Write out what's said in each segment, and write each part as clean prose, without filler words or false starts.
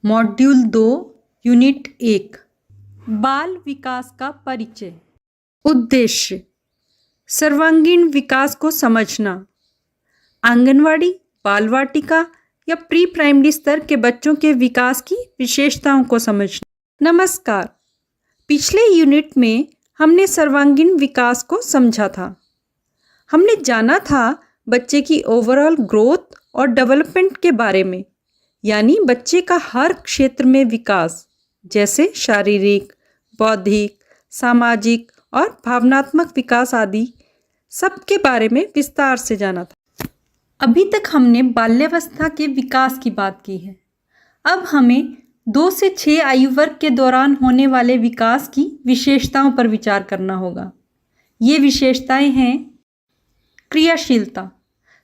Module 2 unit 1 बाल विकास का परिचय। उद्देश्य सर्वांगीण विकास को समझना। आंगनवाड़ी, बाल वाटिका या प्री प्राइमरी स्तर के बच्चों के विकास की विशेषताओं को समझना। नमस्कार, पिछले यूनिट में हमने सर्वांगीण विकास को समझा था। हमने जाना था बच्चे की ओवरऑल ग्रोथ और डेवलपमेंट के बारे में, यानी बच्चे का हर क्षेत्र में विकास, जैसे शारीरिक, बौद्धिक, सामाजिक और भावनात्मक विकास आदि सब के बारे में विस्तार से जाना था। अभी तक हमने बाल्यावस्था के विकास की बात की है। अब हमें 2 से 6 आयु वर्ग के दौरान होने वाले विकास की विशेषताओं पर विचार करना होगा। ये विशेषताएं हैं क्रियाशीलता,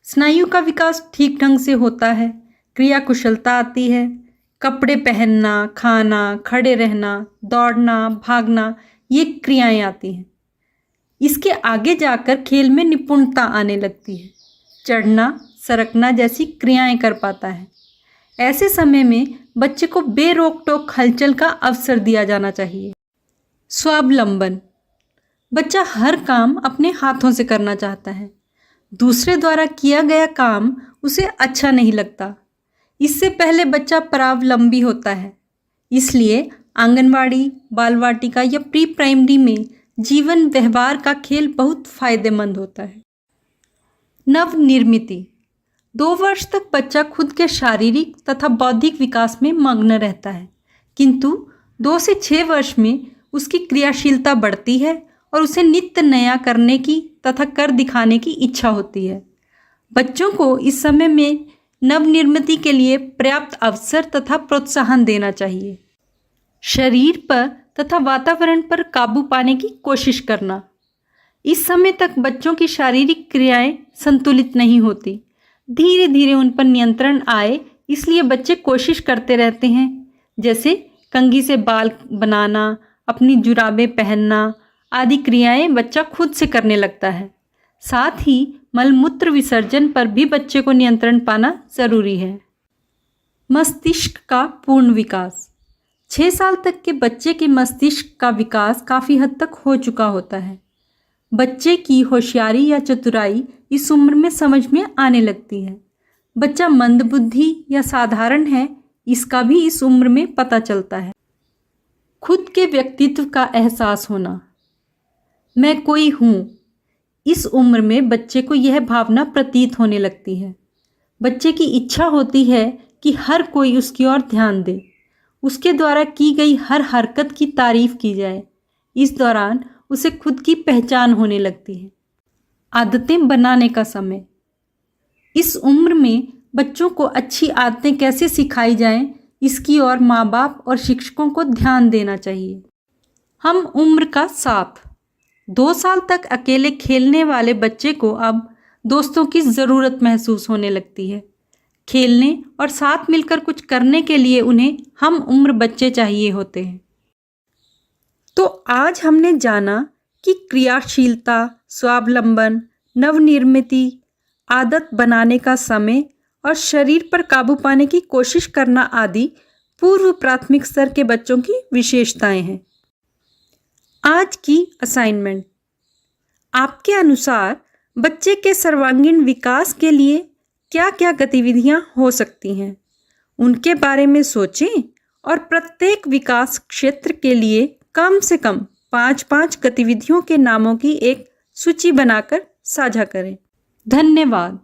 स्नायु का विकास ठीक ढंग से होता है, क्रिया कुशलता आती है, कपड़े पहनना, खाना, खड़े रहना, दौड़ना, भागना, ये क्रियाएं आती हैं। इसके आगे जाकर खेल में निपुणता आने लगती है, चढ़ना, सरकना जैसी क्रियाएं कर पाता है। ऐसे समय में बच्चे को बेरोक टोक हलचल का अवसर दिया जाना चाहिए। स्वावलंबन, बच्चा हर काम अपने हाथों से करना चाहता है। दूसरे द्वारा किया गया काम उसे अच्छा नहीं लगता। इससे पहले बच्चा परावलंबी होता है। इसलिए आंगनवाड़ी, बाल वाटिका या प्री प्राइमरी में जीवन व्यवहार का खेल बहुत फायदेमंद होता है। नवनिर्मिति, 2 वर्ष तक बच्चा खुद के शारीरिक तथा बौद्धिक विकास में मग्न रहता है, किंतु 2 से 6 वर्ष में उसकी क्रियाशीलता बढ़ती है और उसे नित्य नया करने की तथा कर दिखाने की इच्छा होती है। बच्चों को इस समय में नवनिर्मिति के लिए पर्याप्त अवसर तथा प्रोत्साहन देना चाहिए। शरीर पर तथा वातावरण पर काबू पाने की कोशिश करना। इस समय तक बच्चों की शारीरिक क्रियाएं संतुलित नहीं होती। धीरे धीरे उन पर नियंत्रण आए, इसलिए बच्चे कोशिश करते रहते हैं, जैसे कंघी से बाल बनाना, अपनी जुराबें पहनना आदि क्रियाएं बच्चा खुद से करने लगता है। साथ ही मलमूत्र विसर्जन पर भी बच्चे को नियंत्रण पाना जरूरी है। मस्तिष्क का पूर्ण विकास, 6 साल तक के बच्चे के मस्तिष्क का विकास काफ़ी हद तक हो चुका होता है। बच्चे की होशियारी या चतुराई इस उम्र में समझ में आने लगती है। बच्चा मंदबुद्धि या साधारण है, इसका भी इस उम्र में पता चलता है। खुद के व्यक्तित्व का एहसास होना, मैं कोई हूँ, इस उम्र में बच्चे को यह भावना प्रतीत होने लगती है। बच्चे की इच्छा होती है कि हर कोई उसकी ओर ध्यान दे, उसके द्वारा की गई हर हरकत की तारीफ की जाए। इस दौरान उसे खुद की पहचान होने लगती है। आदतें बनाने का समय, इस उम्र में बच्चों को अच्छी आदतें कैसे सिखाई जाएं, इसकी ओर माँ बाप और शिक्षकों को ध्यान देना चाहिए। हम उम्र का साथ, 2 साल तक अकेले खेलने वाले बच्चे को अब दोस्तों की ज़रूरत महसूस होने लगती है। खेलने और साथ मिलकर कुछ करने के लिए उन्हें हम उम्र बच्चे चाहिए होते हैं। तो आज हमने जाना कि क्रियाशीलता, स्वावलंबन, नवनिर्मिति, आदत बनाने का समय और शरीर पर काबू पाने की कोशिश करना आदि पूर्व प्राथमिक स्तर के बच्चों की विशेषताएं हैं। आज की असाइनमेंट, आपके अनुसार बच्चे के सर्वांगीण विकास के लिए क्या क्या गतिविधियां हो सकती हैं, उनके बारे में सोचें और प्रत्येक विकास क्षेत्र के लिए कम से कम 5-5 गतिविधियों के नामों की एक सूची बनाकर साझा करें। धन्यवाद।